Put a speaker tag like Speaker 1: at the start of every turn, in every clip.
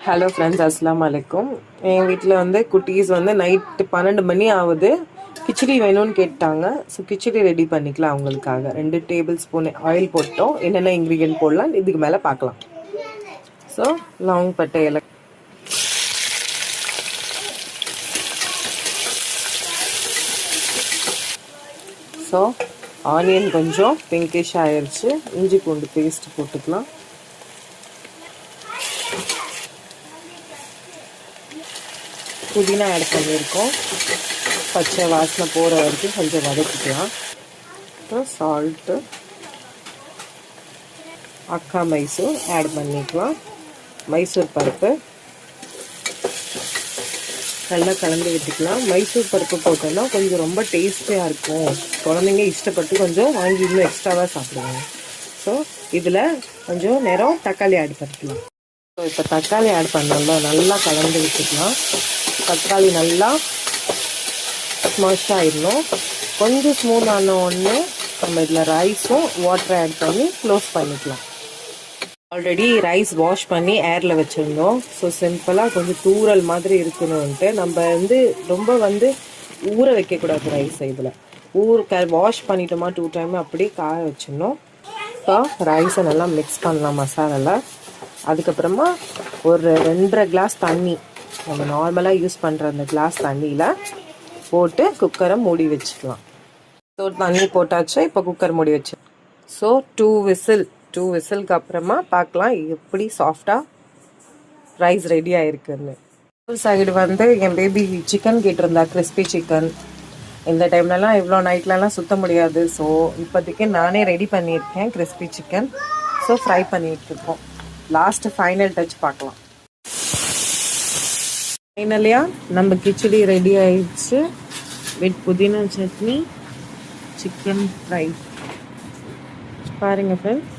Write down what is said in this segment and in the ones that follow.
Speaker 1: Hello friends, அஸ்ஸலாமு அலைக்கும். எங்கள் வீட்டில் வந்து குட்டீஸ் வந்து நைட்டு 12 மணி ஆகுது. கிச்சடி வேணும்னு கேட்டாங்க. ஸோ கிச்சடி ரெடி பண்ணிக்கலாம் அவங்களுக்காக. 2 டேபிள் ஸ்பூன் ஆயில் போட்டோம். என்னென்ன இன்க்ரீடியன்ட் போடலாம் இதுக்கு மேலே பார்க்கலாம். ஸோ லவங்க, பட்டை, ஏலக்காய், ஸோ ஆனியன் கொஞ்சம் பிங்கிஷ் ஆயிடுச்சு. இஞ்சி பூண்டு பேஸ்ட் போட்டுக்கலாம். புதினா ஆட் பண்ணியிருக்கோம். பச்சை வாசனை போகிற வரைக்கும் கொஞ்சம் வதக்கிக்கலாம். அப்புறம் சால்ட்டு, அக்கா மைசூர் ஆட் பண்ணிக்கலாம். மைசூர் பருப்பு நல்லா கலந்து விட்டுக்கலாம். மைசூர் பருப்பு போட்டோன்னா கொஞ்சம் ரொம்ப டேஸ்டியாக இருக்கும். குழந்தைங்க இஷ்டப்பட்டு கொஞ்சம் வாங்கி இன்னும் எக்ஸ்ட்ராவாக சாப்பிடுவாங்க. ஸோ இதில் கொஞ்சம் நேரம் தக்காளி ஆட் பண்ணிக்கலாம். ஸோ இப்போ தக்காளி ஆட் பண்ணோம்ல, நல்லா கலந்து விட்டுக்கலாம். தக்காளி நல்லா ஸ்மஷ் ஆகிடணும். கொஞ்சம் ஸ்மூத் ஆன உடனே நம்ம இதில் ரைஸும் வாட்டரை ஆட் பண்ணி க்ளோஸ் பண்ணிக்கலாம். ஆல்ரெடி ரைஸ் வாஷ் பண்ணி ஏரில் வச்சுருந்தோம். ஸோ சிம்பிளாக கொஞ்சம் தூரல் மாதிரி இருக்கணும்ன்ட்டு நம்ம ரொம்ப ஊற வைக்கக்கூடாது ரைஸ். இதில் வாஷ் பண்ணிட்டோமா 2 டைம் அப்படி காய வச்சிடணும். இப்போ ரைஸை நல்லா மிக்ஸ் பண்ணலாம் மசாலாவில். அதுக்கப்புறமா ஒரு 2.5 கிளாஸ் தண்ணி, நம்ம நார்மலாக யூஸ் பண்ணுற அந்த கிளாஸ் தண்ணியில் போட்டு குக்கரை மூடி வச்சுக்கலாம். ஸோ தண்ணி போட்டாச்சு. இப்போ குக்கர் மூடி வச்சு ஸோ 2 விசிலுக்கு அப்புறமா பார்க்கலாம் எப்படி சாஃப்டாக ரைஸ் ரெடி ஆகிருக்குன்னு. சைடு என் பேபி சிக்கன் கேட்டிருந்தா, கிறிஸ்பி சிக்கன். இந்த டைம்லலாம் இவ்வளோ நைட்லலாம் சுற்ற முடியாது. ஸோ இப்போதைக்கு நானே ரெடி பண்ணியிருக்கேன் கிறிஸ்பி சிக்கன். ஸோ ஃப்ரை பண்ணிகிட்ருக்கோம். லாஸ்ட்டு ஃபைனல் டச் பார்க்கலாம். ஃபைனலியாக நம்ம கிச்சடி ரெடி ஆயிடுச்சு. வித் புதினா சட்னி, சிக்கன் ஃப்ரை. பாருங்கள் ஃப்ரெண்ட்ஸ்,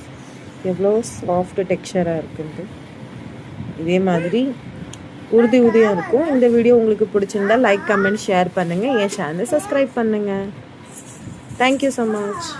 Speaker 1: எவ்வளோ சாஃப்ட் டெக்ஸ்சராக இருக்குன்ட்டு. இதே மாதிரி உறுதியாக இருக்கும். இந்த வீடியோ உங்களுக்கு பிடிச்சிருந்தா லைக், கமெண்ட், ஷேர் பண்ணுங்கள். என் சேனலை சப்ஸ்கிரைப் பண்ணுங்கள். Thank you so much.